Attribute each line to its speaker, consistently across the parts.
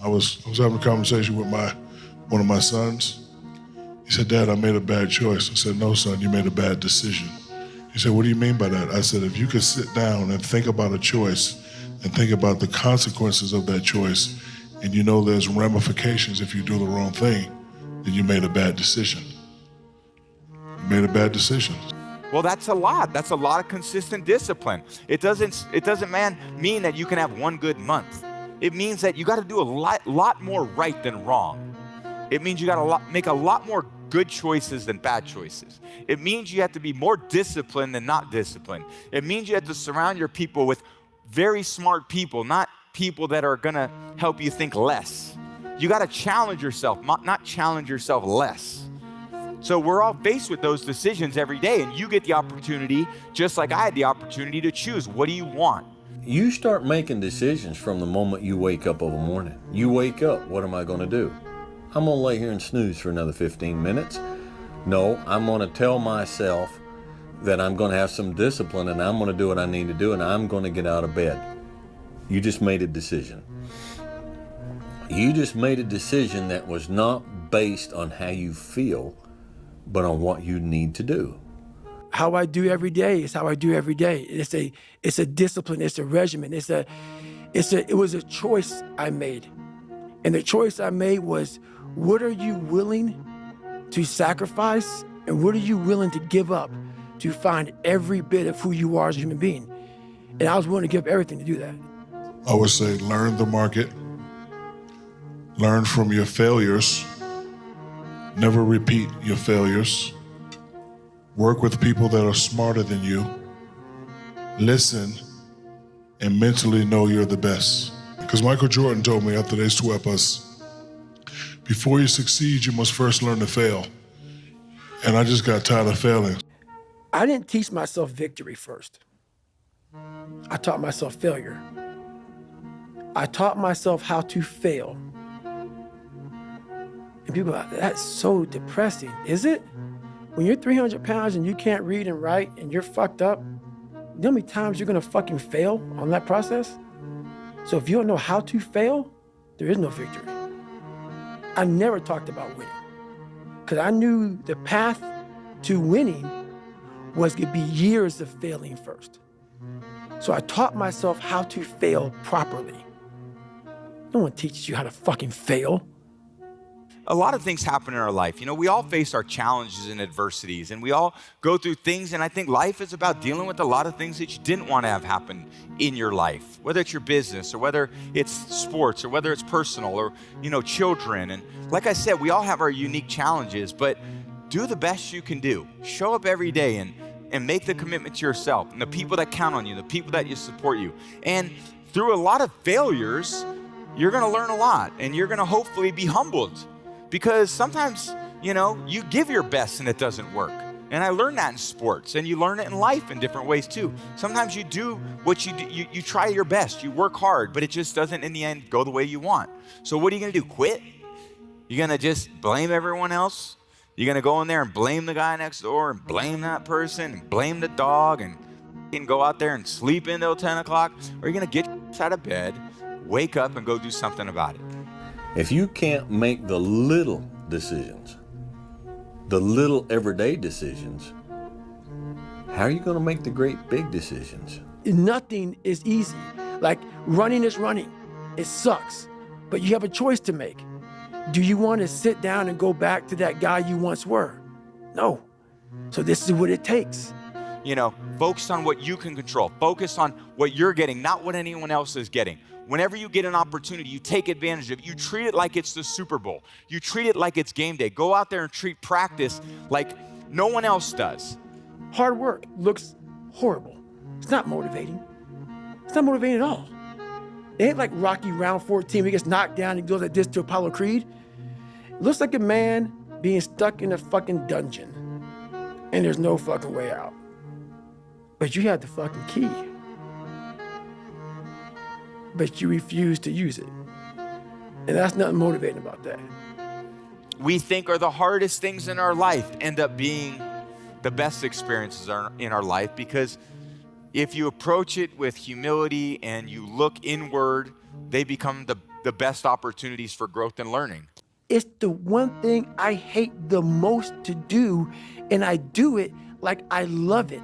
Speaker 1: I was having a conversation with one of my sons. He said, "Dad, I made a bad choice." I said, "No, son, you made a bad decision." He said, "What do you mean by that?" I said, "If you could sit down and think about a choice and think about the consequences of that choice, and you know there's ramifications if you do the wrong thing, then you made a bad decision. You made a bad decision."
Speaker 2: Well, that's a lot. That's a lot of consistent discipline. It doesn't mean that you can have one good month. It means that you got to do a lot more right than wrong. It means you got to make a lot more good choices than bad choices. It means you have to be more disciplined than not disciplined. It means you have to surround your people with very smart people, not people that are going to help you think less. You got to challenge yourself, not challenge yourself less. So we're all faced with those decisions every day, and you get the opportunity, just like I had the opportunity, to choose. What do you want?
Speaker 3: You start making decisions from the moment you wake up of a morning. You wake up, what am I going to do? I'm going to lay here and snooze for another 15 minutes. No, I'm going to tell myself that I'm going to have some discipline and I'm going to do what I need to do and I'm going to get out of bed. You just made a decision. You just made a decision that was not based on how you feel, but on what you need to do.
Speaker 4: How I do every day is how I do every day. It's a discipline, it's a regimen, it was a choice I made. And the choice I made was, what are you willing to sacrifice and what are you willing to give up to find every bit of who you are as a human being? And I was willing to give up everything to do that.
Speaker 1: I would say learn the market, learn from your failures, never repeat your failures, work with people that are smarter than you, listen, and mentally know you're the best. Because Michael Jordan told me after they swept us, before you succeed, you must first learn to fail. And I just got tired of failing.
Speaker 4: I didn't teach myself victory first. I taught myself failure. I taught myself how to fail. And people are like, that's so depressing. Is it? When you're 300 pounds and you can't read and write and you're fucked up, you know how many times you're gonna fucking fail on that process? So if you don't know how to fail, there is no victory. I never talked about winning because I knew the path to winning was gonna be years of failing first. So I taught myself how to fail properly. No one teaches you how to fucking fail.
Speaker 2: A lot of things happen in our life. You know, we all face our challenges and adversities, and we all go through things, and I think life is about dealing with a lot of things that you didn't want to have happen in your life, whether it's your business or whether it's sports or whether it's personal or, you know, children. And like I said, we all have our unique challenges, but do the best you can do. Show up every day and make the commitment to yourself and the people that count on you, the people that you support you. And through a lot of failures, you're going to learn a lot, and you're going to hopefully be humbled. Because sometimes, you know, you give your best and it doesn't work. And I learned that in sports, and you learn it in life in different ways too. Sometimes you do what you do, you try your best, you work hard, but it just doesn't in the end go the way you want. So what are you gonna do, quit? You're gonna just blame everyone else? You're gonna go in there and blame the guy next door and blame that person and blame the dog and go out there and sleep until 10 o'clock? Or are you gonna get out of bed, wake up and go do something about it?
Speaker 3: If you can't make the little decisions, the little everyday decisions, how are you going to make the great big decisions?
Speaker 4: Nothing is easy. Like running is running. It sucks, but you have a choice to make. Do you want to sit down and go back to that guy you once were? No. So this is what it takes.
Speaker 2: You know, focus on what you can control. Focus on what you're getting, not what anyone else is getting. Whenever you get an opportunity, you take advantage of it. You treat it like it's the Super Bowl. You treat it like it's game day. Go out there and treat practice like no one else does.
Speaker 4: Hard work looks horrible. It's not motivating. It's not motivating at all. It ain't like Rocky round 14 where he gets knocked down and goes like this to Apollo Creed. It looks like a man being stuck in a fucking dungeon and there's no fucking way out. But you have the fucking key. But you refuse to use it. And that's nothing motivating about that.
Speaker 2: We think are the hardest things in our life end up being the best experiences in our life, because if you approach it with humility and you look inward, they become the the best opportunities for growth and learning.
Speaker 4: It's the one thing I hate the most to do, and I do it like I love it.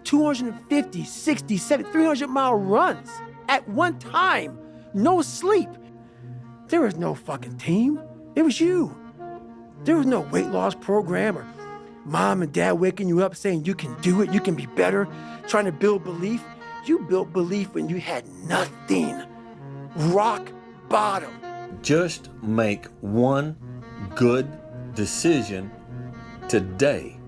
Speaker 4: 250, 60, 70, 300-mile runs at one time, no sleep. There was no fucking team. It was you. There was no weight loss program or mom and dad waking you up saying you can do it, you can be better, trying to build belief. You built belief when you had nothing. Rock bottom.
Speaker 3: Just make one good decision today